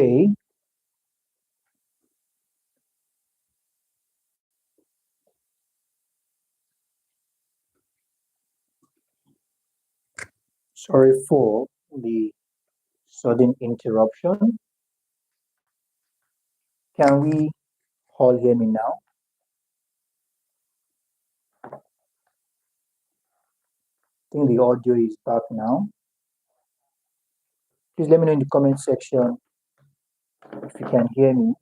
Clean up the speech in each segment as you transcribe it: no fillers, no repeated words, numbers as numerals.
Okay, sorry for the sudden interruption. Can we all hear me now? I think the audio is back now. Please let me know in the comment section if you can hear me.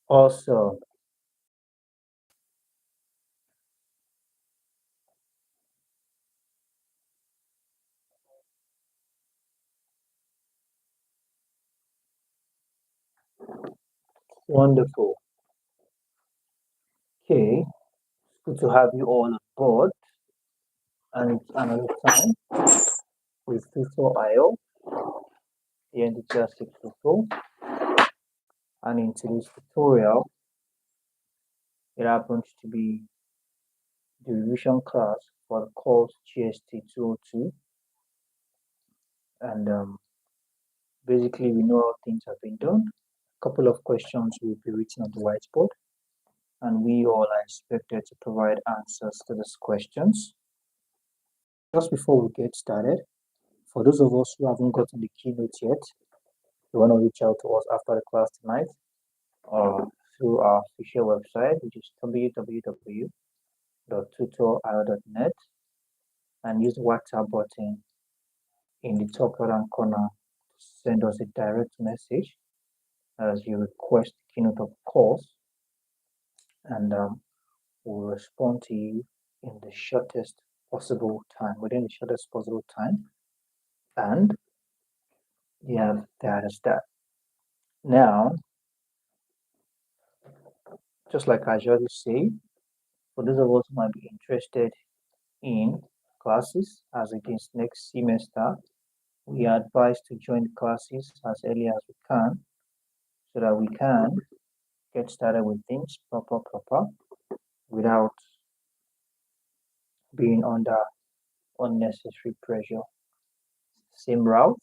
Also, wonderful. Okay, good to have you all on board. And it's another time with Tutor.io here in the GST202. And in today's tutorial, it happens to be the revision class for the course GST202. And basically, we know how things have been done. A couple of questions will be written on the whiteboard, and we all are expected to provide answers to these questions. Just before we get started, for those of us who haven't gotten the keynote yet, you want to reach out to us after the class tonight or through our official website, which is www.tutor.io.net, and use the WhatsApp button in the top right-hand corner to send us a direct message as you request the keynote of the course, and we'll respond to you in the shortest possible time, within the shortest possible time. And yeah, that is that. Now, just like I usually say, for those of us who might be interested in classes as against next semester, we are advised to join the classes as early as we can so that we can get started with things proper without being under unnecessary pressure. Same route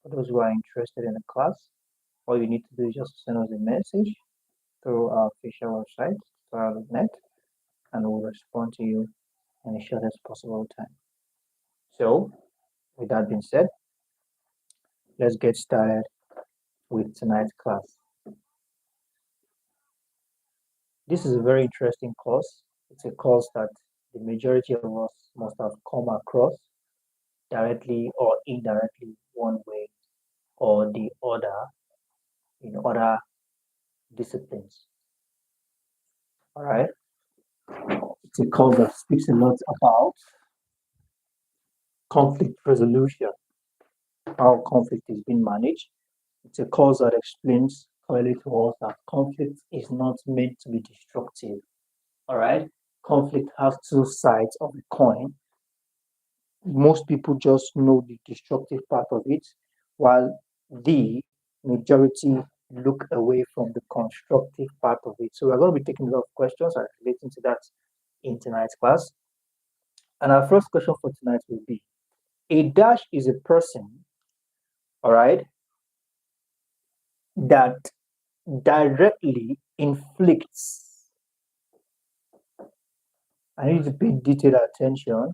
for those who are interested in the class. All you need to do is just send us a message through our official website, tutorial.net, and we'll respond to you in the shortest possible time. So, with that being said, let's get started with tonight's class. This is a very interesting course. It's a course that the majority of us must have come across directly or indirectly, one way or the other, in other disciplines. All right. It's a course that speaks a lot about conflict resolution, how conflict is being managed. It's a course that explains clearly to us that conflict is not meant to be destructive. All right. Conflict has two sides of a coin. Most people just know the destructive part of it, while the majority look away from the constructive part of it. So we're going to be taking a lot of questions and relating to that in tonight's class. And our first question for tonight will be, a dash is a person, all right, that directly inflicts, I need to pay detailed attention.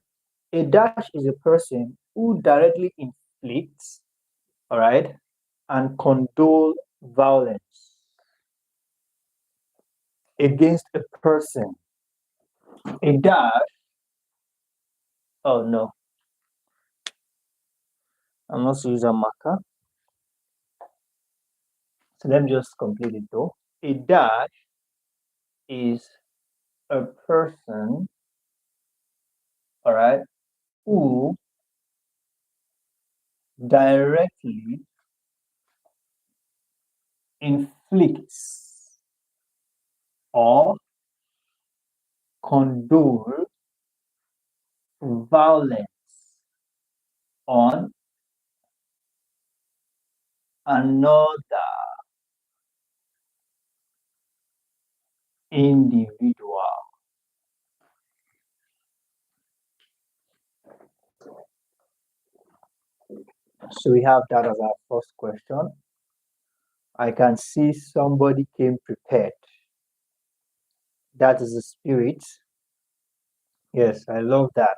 A dash is a person who directly inflicts, all right, and condole violence against a person. A dash, oh no, I'm not using a marker. So let me just complete it though. A dash is a person, all right, who directly inflicts or condole violence on another individual. So we have that as our first question. I can see somebody came prepared. That is the spirit. Yes, I love that.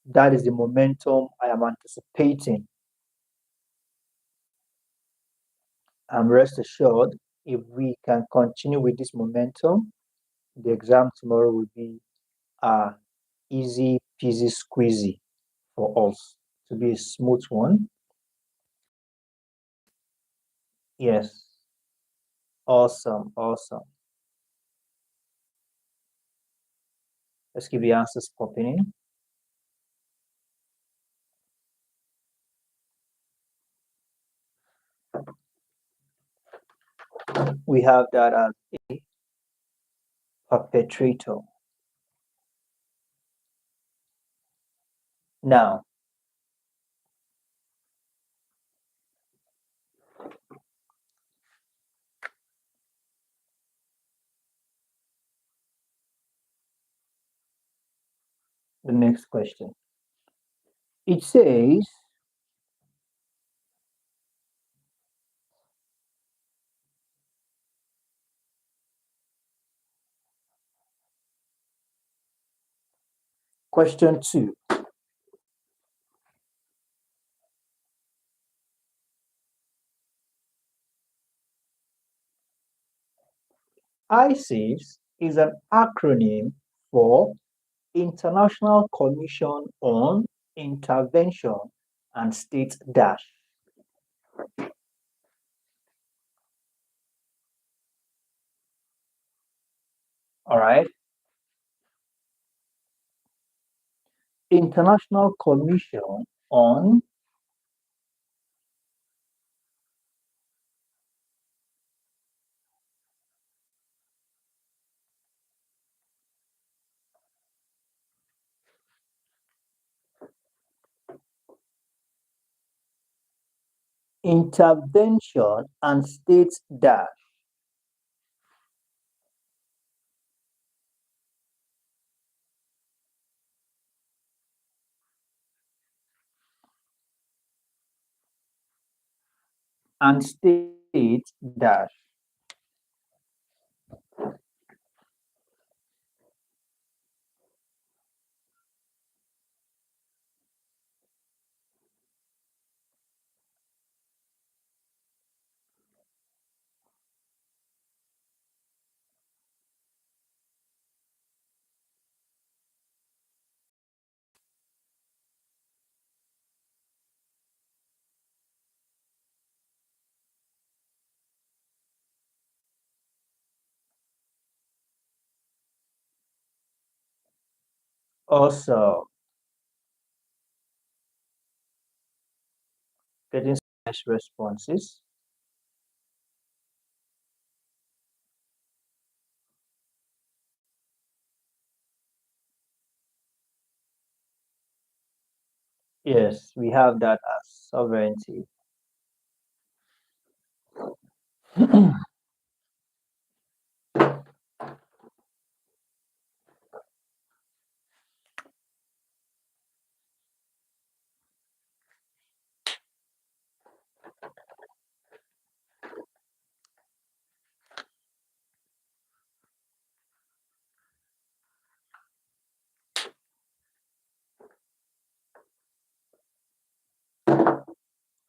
That is the momentum I am anticipating. And rest assured, if we can continue with this momentum, the exam tomorrow will be easy peasy squeezy for us, to be a smooth one. Yes, awesome, awesome. Let's keep the answers popping in. We have that as a perpetrator. Now, the next question. It says, question 2. ICES is an acronym for International Commission on Intervention and State Dash. All right. International Commission on Intervention and State Dash. And State Dash. Also, getting nice responses. Yes, we have that as sovereignty.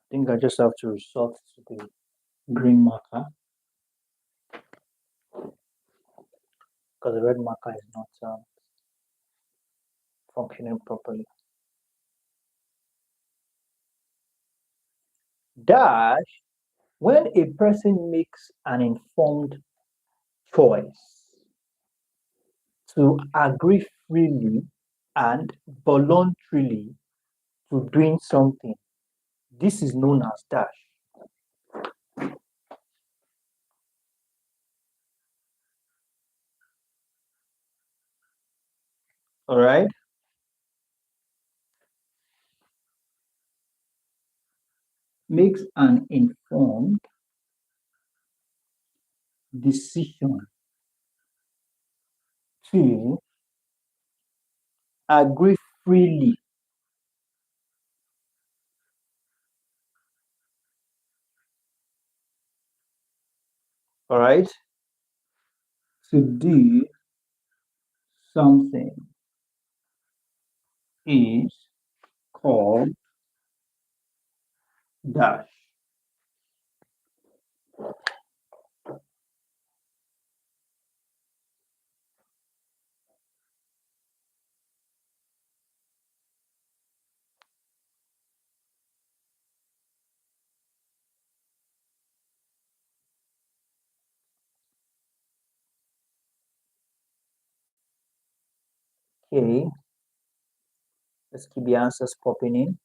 I think I just have to resort to the green marker because the red marker is not functioning properly. Dash, when a person makes an informed choice to agree freely and voluntarily to doing something, this is known as dash. All right. Makes an informed decision to agree freely. All right. To do something is called dash. Okay. Let's keep the answers popping in.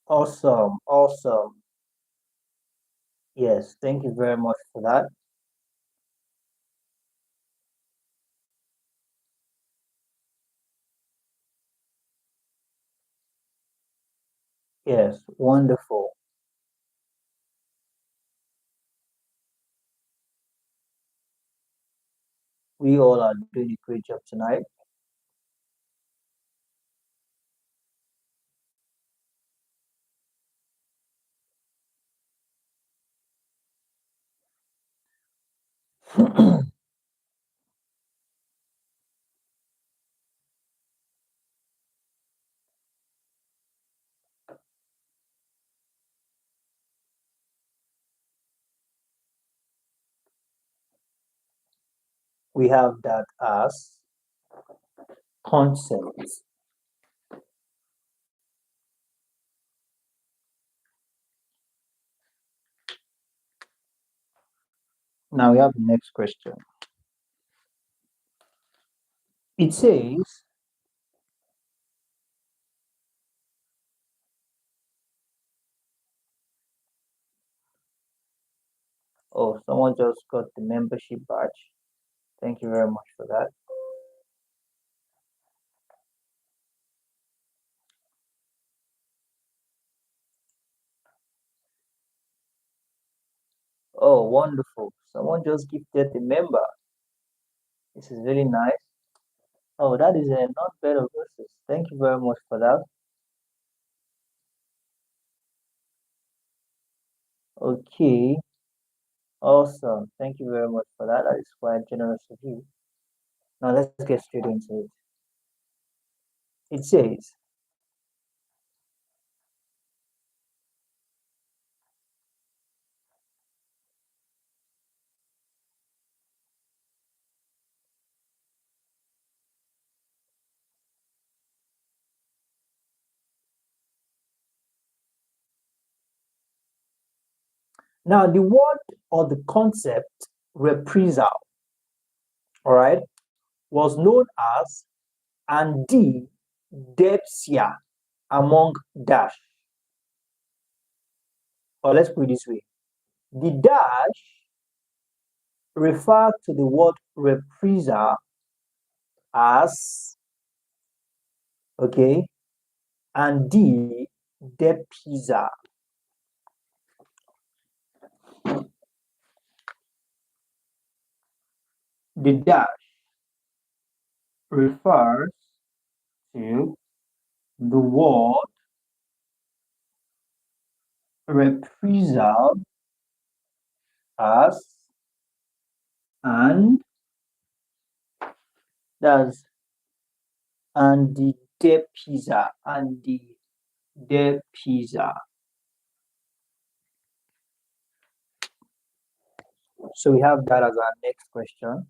Awesome. Awesome. Yes. Thank you very much for that. Yes. Wonderful. We all are doing a great job tonight. we have that as concepts. Now we have the next question. It says, oh, someone just got the membership badge. Thank you very much for that. Oh, wonderful. Someone just gifted the member. This is really nice. Oh, that is a not bad of verses. Thank you very much for that. Okay, awesome. Thank you very much for that. That is quite generous of you. Now let's get straight into it. It says, now the word or the concept reprisal, all right, was known as Depsia among dash. Or let's put it this way. The dash refer to the word reprisal as, okay, and the depisa. The dash refers to the word reprisal as, and that's and the depisa, and the depisa. So we have that as our next question.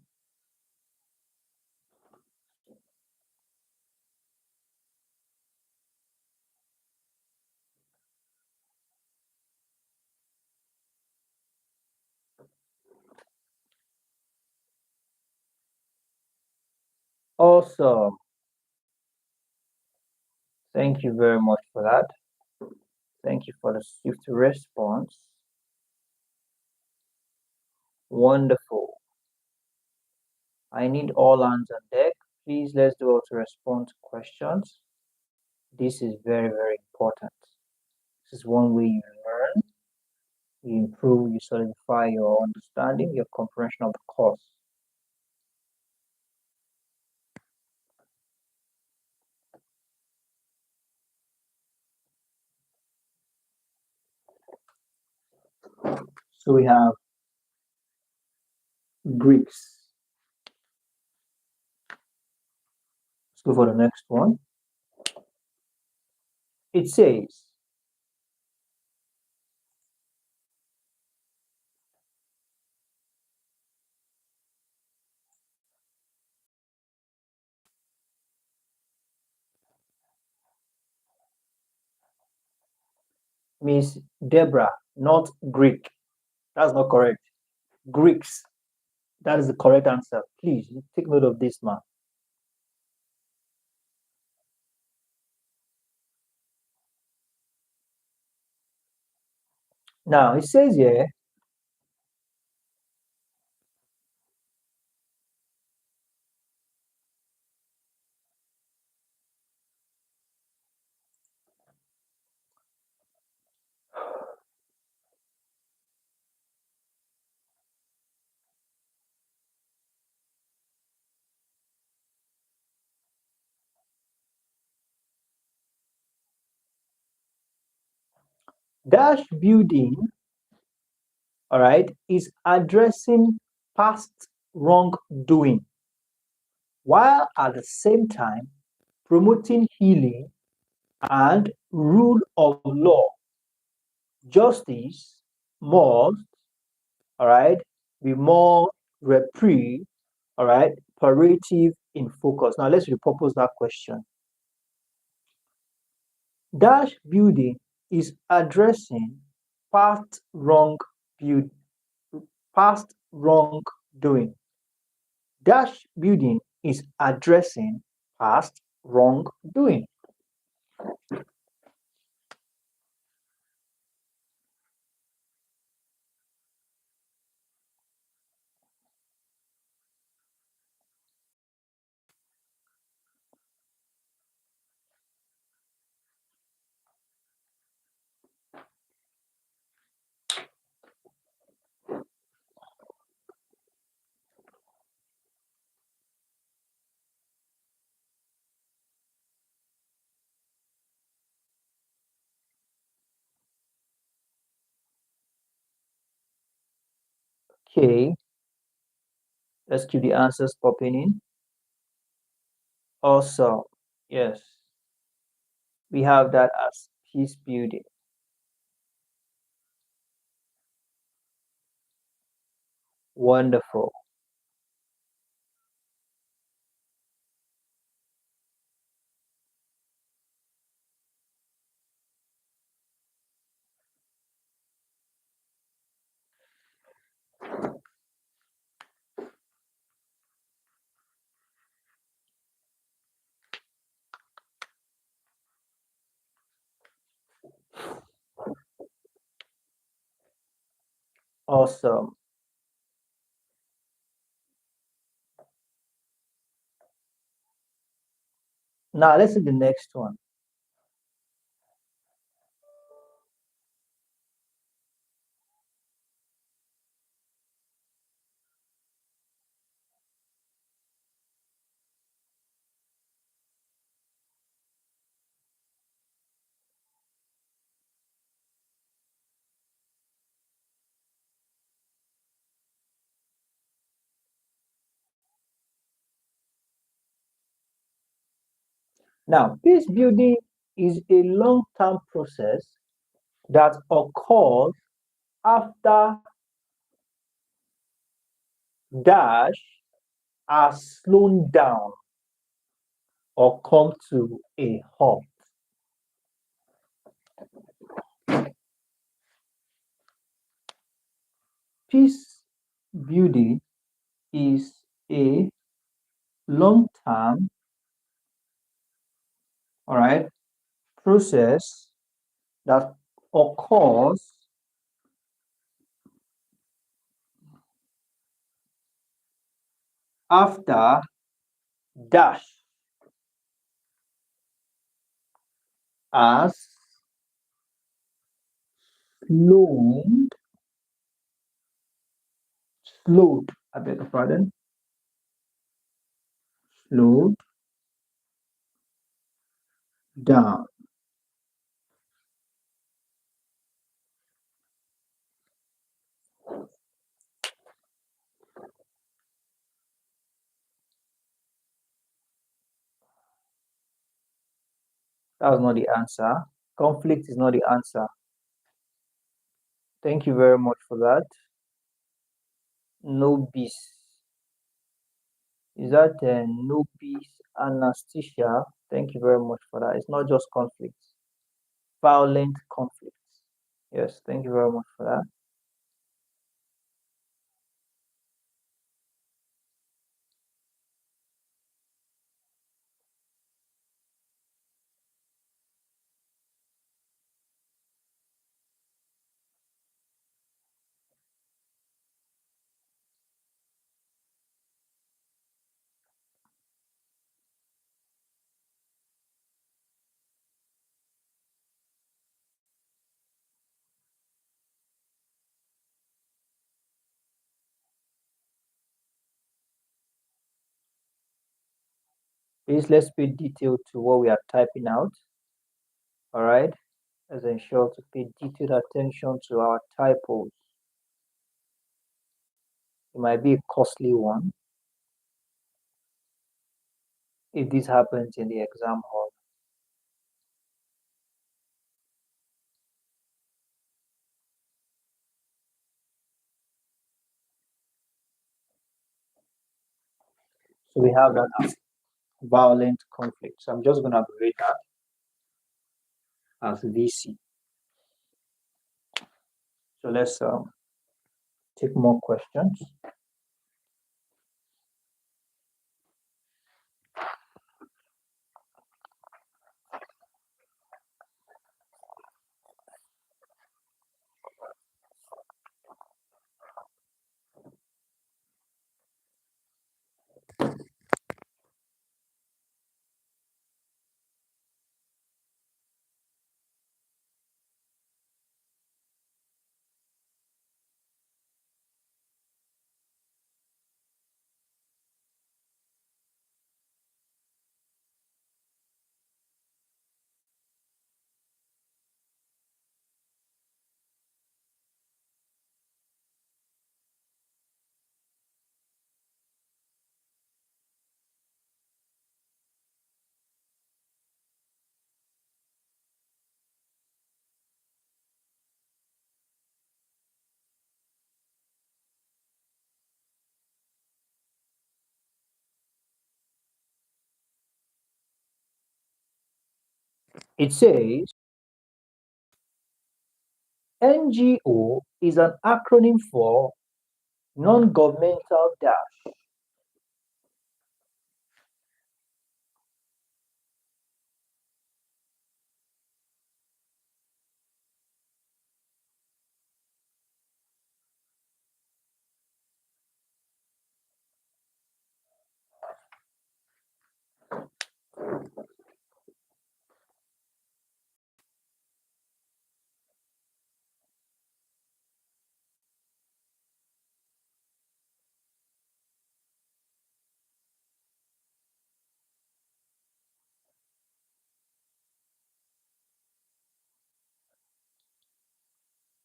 Awesome. Thank you very much for that. Thank you for the swift response. Wonderful. I need all hands on deck. Please let's do auto respond to questions. This is very, very important. This is one way you learn, you improve, you solidify your understanding, your comprehension of the course. So we have Greeks. Let's go for the next one. It says, Miss Deborah, not Greek. That's not correct. Greeks. That is the correct answer. Please take note of this, man. Now it says here, dash building, all right, is addressing past wrongdoing while at the same time promoting healing and rule of law. Justice must, all right, be more reprieve All right, operative in focus. Now let's repurpose that question. Dash building is addressing past wrong build, past wrongdoing. Dash building is addressing past wrongdoing. Okay, let's keep the answers popping in. Also, yes, we have that as peace building. Wonderful. Awesome. Now let's see the next one. Now, peace building is a long-term process that occurs after dash has slowed down or come to a halt. Peace building is a long-term, all right, process that occurs after dash has slowed, I beg your pardon, slowed down. That was not the answer. Conflict is not the answer. Thank you very much for that. Nobis. Is that nobis anesthesia? Thank you very much for that. It's not just conflict, violent conflicts. Yes, thank you very much for that. Please let's pay detail to what we are typing out. All right. Let's ensure to pay detailed attention to our typos. It might be a costly one if this happens in the exam hall. So we have that as violent conflict. So I'm just going to abbreviate that as VC. So let's take more questions. It says NGO is an acronym for non-governmental dash.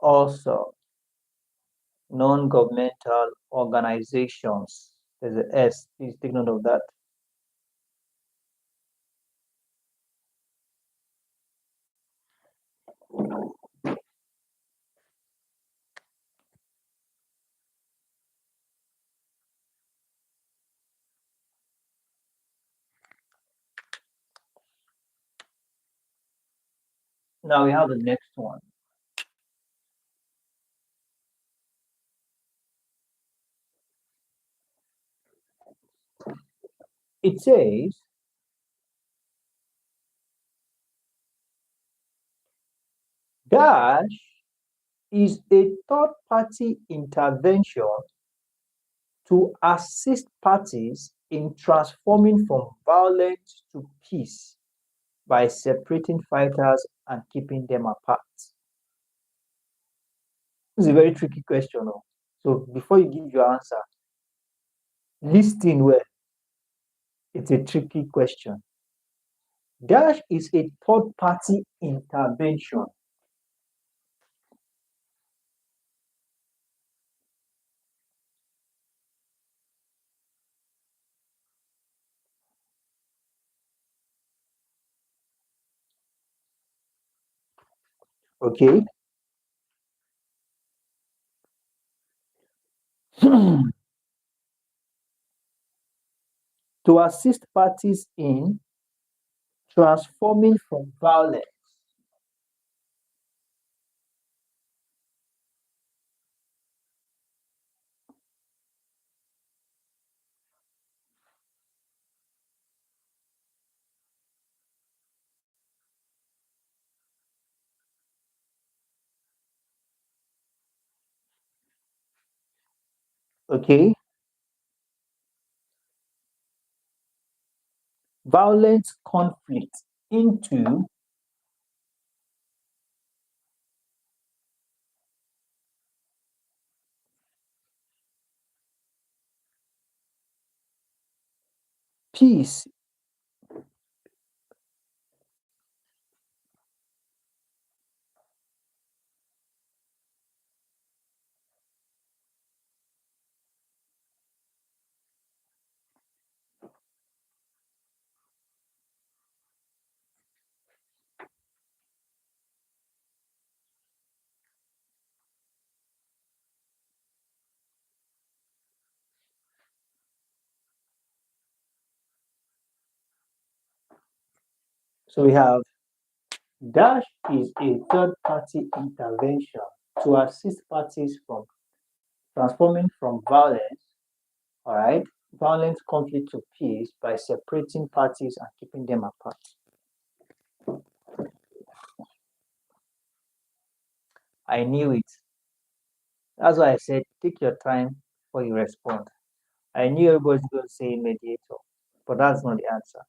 Also, non-governmental organizations. There's an S. Please take note of that. Now we have the next one. It says dash is a third-party intervention to assist parties in transforming from violence to peace by separating fighters and keeping them apart. This is a very tricky question. Oh. So before you give your answer, listen well. It's a tricky question. Dash is a third-party intervention. Okay. To assist parties in transforming from violence. Okay. Violent conflict into peace. So we have dash is a third-party intervention to assist parties from transforming from violence, all right, violent conflict to peace by separating parties and keeping them apart. I knew it. That's why I said take your time before you respond. I knew everybody's going to say mediator, but that's not the answer.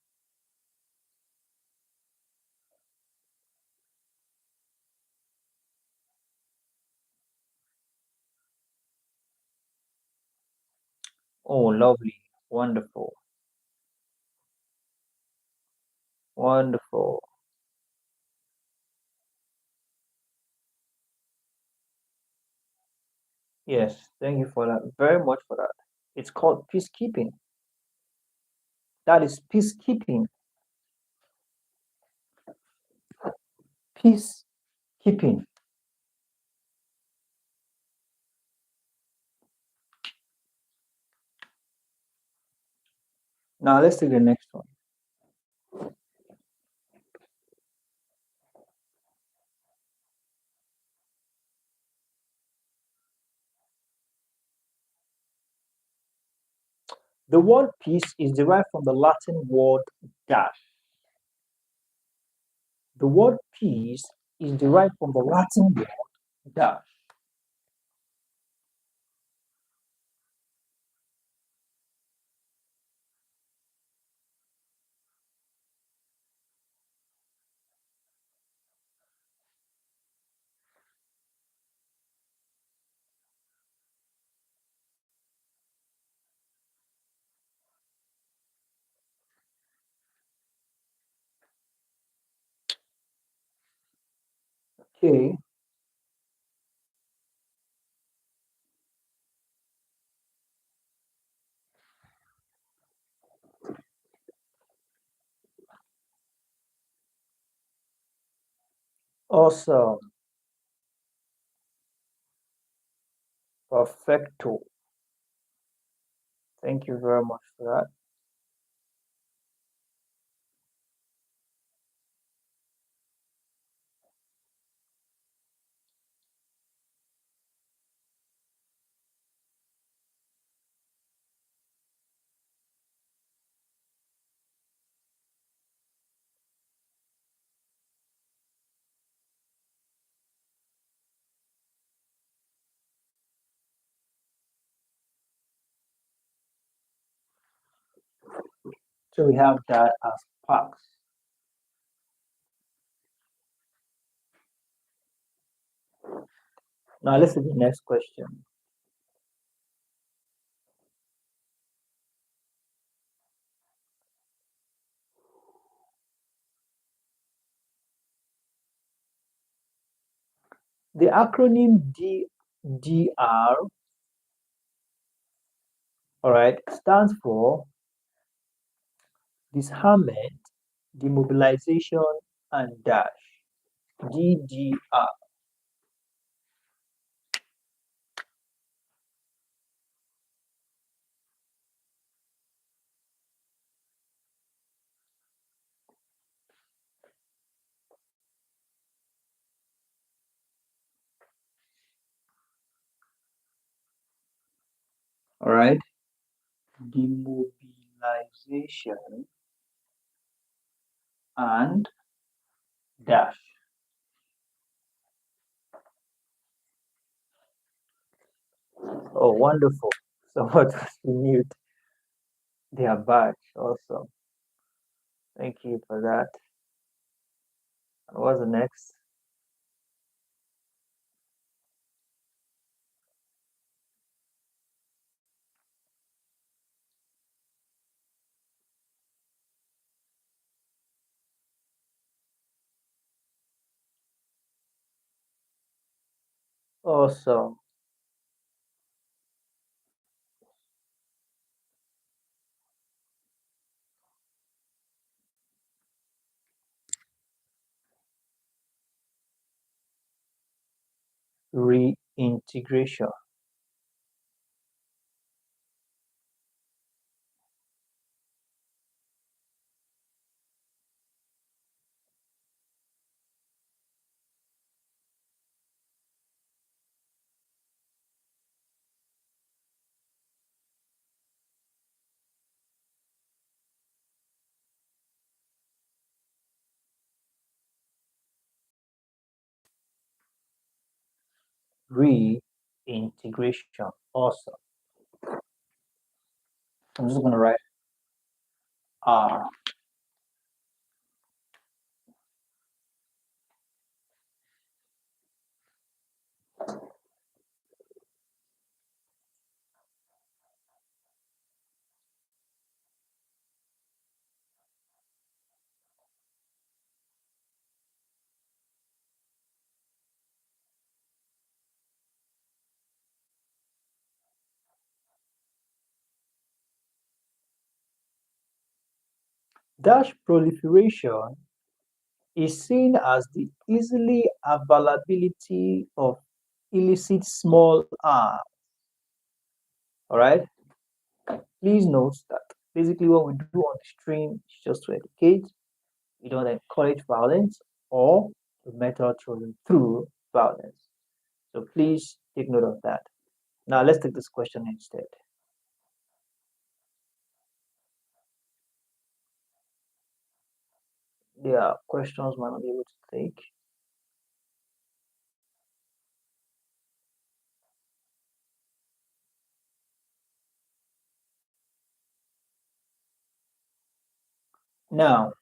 Oh, lovely. Wonderful. Wonderful. Yes, thank you for that. Very much for that. It's called peacekeeping. That is peacekeeping. Peacekeeping. Now let's take the next one. The word peace is derived from the Latin word dash. The word peace is derived from the Latin word dash. Okay, awesome. Perfecto. Thank you very much for that. So we have that as parks. Now let's see the next question. The acronym DDR, all right, stands for disarmament, demobilization, and dash. DDR. All right. Demobilization and dash. Oh, wonderful. Someone was renewed their badge. Awesome. Thank you for that. And what's the next? Awesome. Reintegration. reintegration also. I'm just going to write R. Dash proliferation is seen as the easily availability of illicit small arms. All right. Please note that basically what we do on the stream is just to educate. We don't encourage violence or the method through violence. So please take note of that. Now let's take this question instead. There are questions might not be able to take. Now,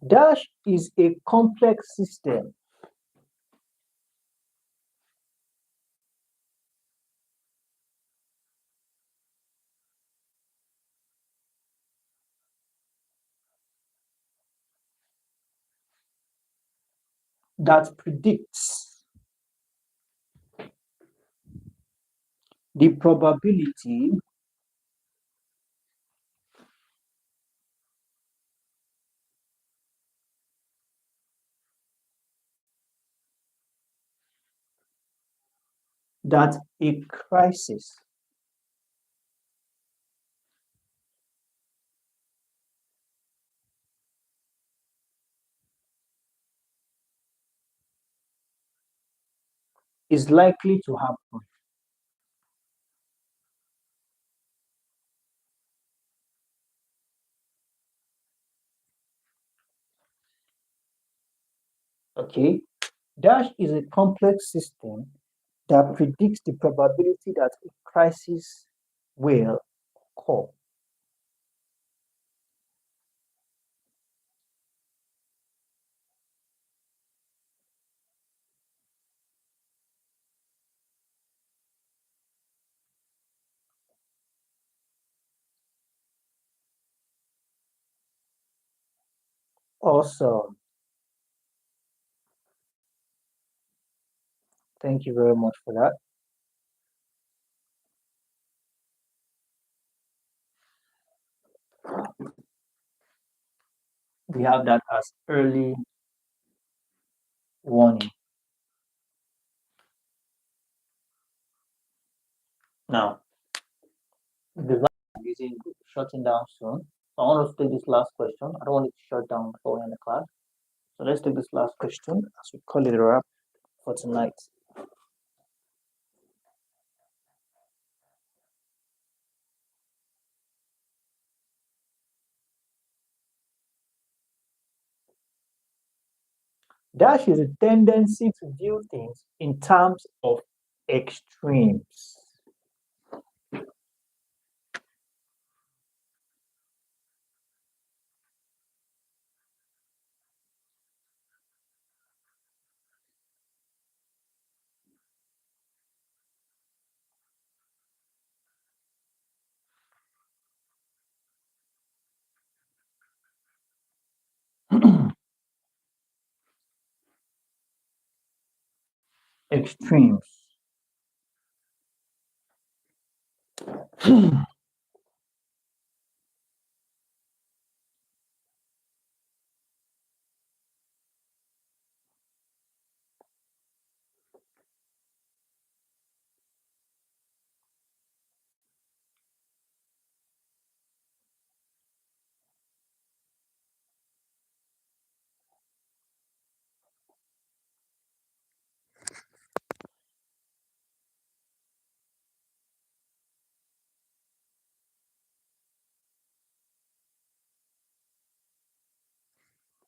Dash is a complex system that predicts the probability that a crisis is likely to happen. Okay, Dash is a complex system that predicts the probability that a crisis will occur. Awesome. Thank you very much for that. We have that as early warning. Now, the line I'm using shutting down soon. So I want to take this last question. I don't want it to shut down before we end the class. So let's take this last question as we call it a wrap for tonight. Dash is a tendency to view things in terms of extremes. Extremes.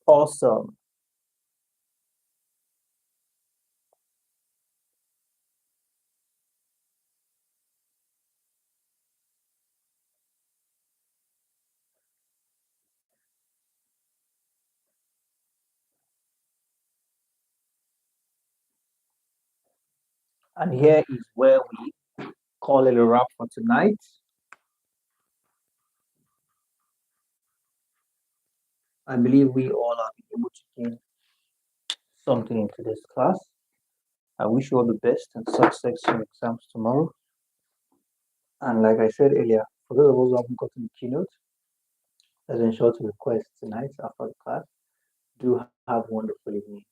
Awesome. And here is where we call it a wrap for tonight. I believe we all have been able to gain something into this class. I wish you all the best and success in your exams tomorrow. And like I said earlier, for those of us who haven't gotten the keynote, let's ensure to request tonight after the class. Do have a wonderful evening.